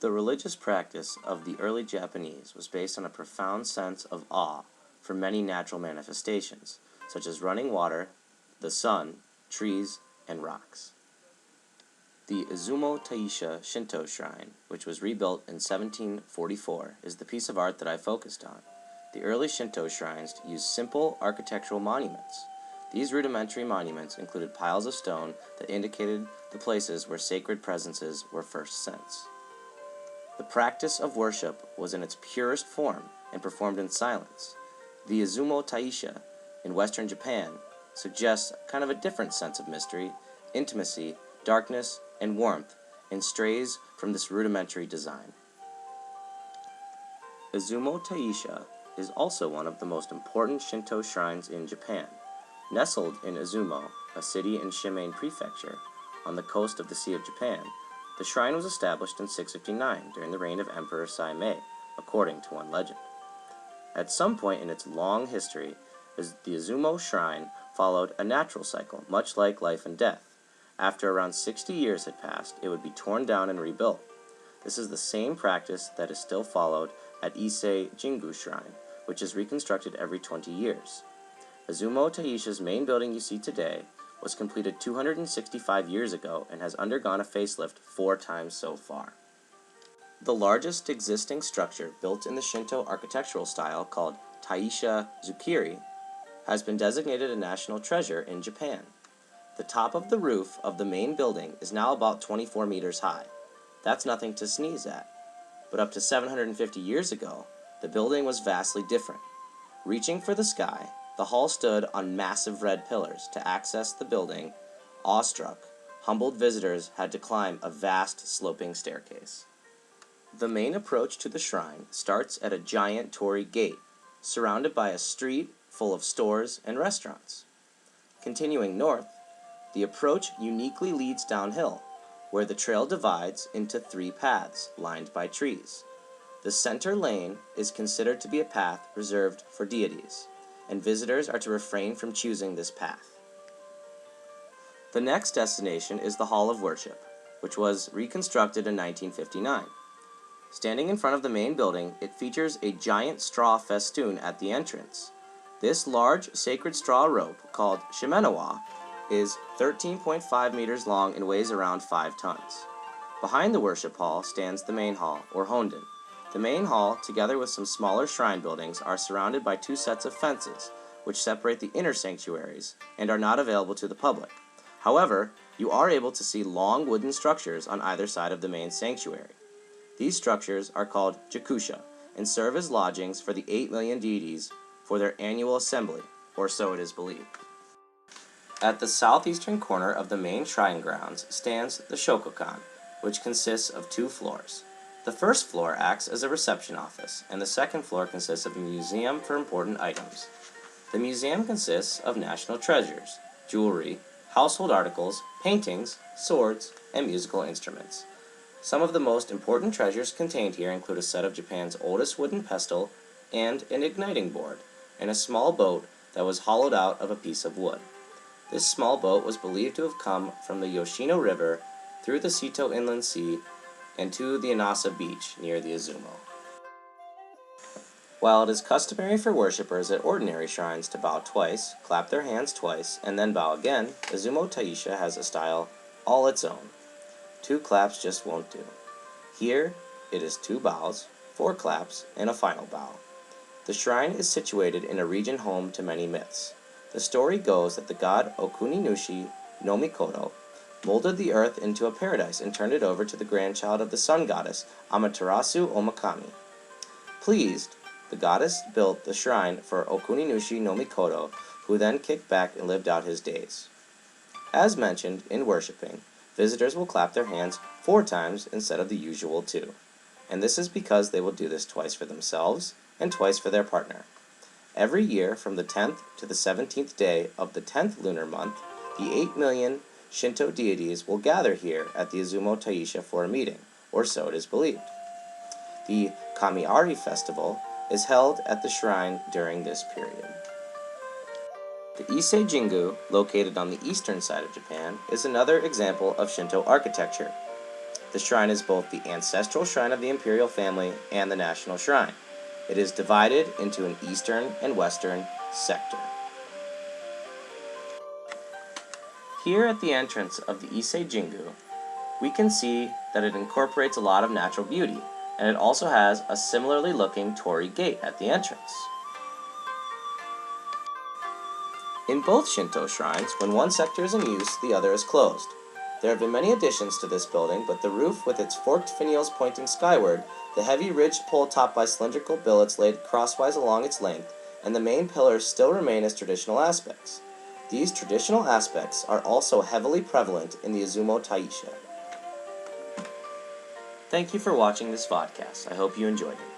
The religious practice of the early Japanese was based on a profound sense of awe for many natural manifestations, such as running water, the sun, trees, and rocks. The Izumo Taisha Shinto Shrine, which was rebuilt in 1744, is the piece of art that I focused on. The early Shinto shrines used simple architectural monuments. These rudimentary monuments included piles of stone that indicated the places where sacred presences were first sensed. The practice of worship was in its purest form and performed in silence. The Izumo Taisha in western Japan suggests kind of a different sense of mystery, intimacy, darkness, and warmth, and strays from this rudimentary design. Izumo Taisha is also one of the most important Shinto shrines in Japan. Nestled in Izumo, a city in Shimaine Prefecture, on the coast of the Sea of Japan, the shrine was established in 659 during the reign of Emperor Saimei, according to one legend. At some point in its long history, the Izumo shrine followed a natural cycle, much like life and death. After around 60 years had passed, it would be torn down and rebuilt. This is the same practice that is still followed at Ise Jingu Shrine, which is reconstructed every 20 years. Izumo Taisha's main building you see today was completed 265 years ago and has undergone a facelift 4 times so far. The largest existing structure built in the Shinto architectural style, called Taisha Zukiri, has been designated a national treasure in Japan. The top of the roof of the main building is now about 24 meters high. That's nothing to sneeze at. But up to 750 years ago, the building was vastly different. Reaching for the sky, the hall stood on massive red pillars. To access the building, awestruck, humbled visitors had to climb a vast sloping staircase. The main approach to the shrine starts at a giant torii gate, surrounded by a street full of stores and restaurants. Continuing north, the approach uniquely leads downhill, where the trail divides into 3 paths lined by trees. The center lane is considered to be a path reserved for deities, and visitors are to refrain from choosing this path. The next destination is the Hall of Worship, which was reconstructed in 1959. Standing in front of the main building, it features a giant straw festoon at the entrance. This large sacred straw rope, called shimenawa, is 13.5 meters long and weighs around 5 tons. Behind the worship hall stands the main hall, or honden. The main hall, together with some smaller shrine buildings, are surrounded by 2 sets of fences, which separate the inner sanctuaries and are not available to the public. However, you are able to see long wooden structures on either side of the main sanctuary. These structures are called jakusha and serve as lodgings for the 8 million deities for their annual assembly, or so it is believed. At the southeastern corner of the main shrine grounds stands the shokokan, which consists of 2 floors. The first floor acts as a reception office, and the second floor consists of a museum for important items. The museum consists of national treasures, jewelry, household articles, paintings, swords, and musical instruments. Some of the most important treasures contained here include a set of Japan's oldest wooden pestle and an igniting board, and a small boat that was hollowed out of a piece of wood. This small boat was believed to have come from the Yoshino River through the Seto Inland Sea and to the Inasa Beach near the Izumo. While it is customary for worshippers at ordinary shrines to bow twice, clap their hands twice, and then bow again, Izumo Taisha has a style all its own. 2 claps just won't do. Here, it is 2 bows, 4 claps, and a final bow. The shrine is situated in a region home to many myths. The story goes that the god Okuninushi no Mikoto molded the earth into a paradise and turned it over to the grandchild of the sun goddess Amaterasu Omakami. Pleased, the goddess built the shrine for Okuninushi no Mikoto, who then kicked back and lived out his days. As mentioned, in worshipping, visitors will clap their hands 4 times instead of the usual 2, and this is because they will do this twice for themselves and twice for their partner. Every year, from the 10th to the 17th day of the 10th lunar month, the 8 million Shinto deities will gather here at the Izumo Taisha for a meeting, or so it is believed. The Kamiari festival is held at the shrine during this period. The Ise Jingu, located on the eastern side of Japan, is another example of Shinto architecture. The shrine is both the ancestral shrine of the imperial family and the national shrine. It is divided into an eastern and western sector. Here at the entrance of the Ise Jingu, we can see that it incorporates a lot of natural beauty, and it also has a similarly looking torii gate at the entrance. In both Shinto shrines, when one sector is in use, the other is closed. There have been many additions to this building, but the roof with its forked finials pointing skyward, the heavy ridged pole topped by cylindrical billets laid crosswise along its length, and the main pillars still remain as traditional aspects. These traditional aspects are also heavily prevalent in the Izumo Taisha. Thank you for watching this VODCAST. I hope you enjoyed it.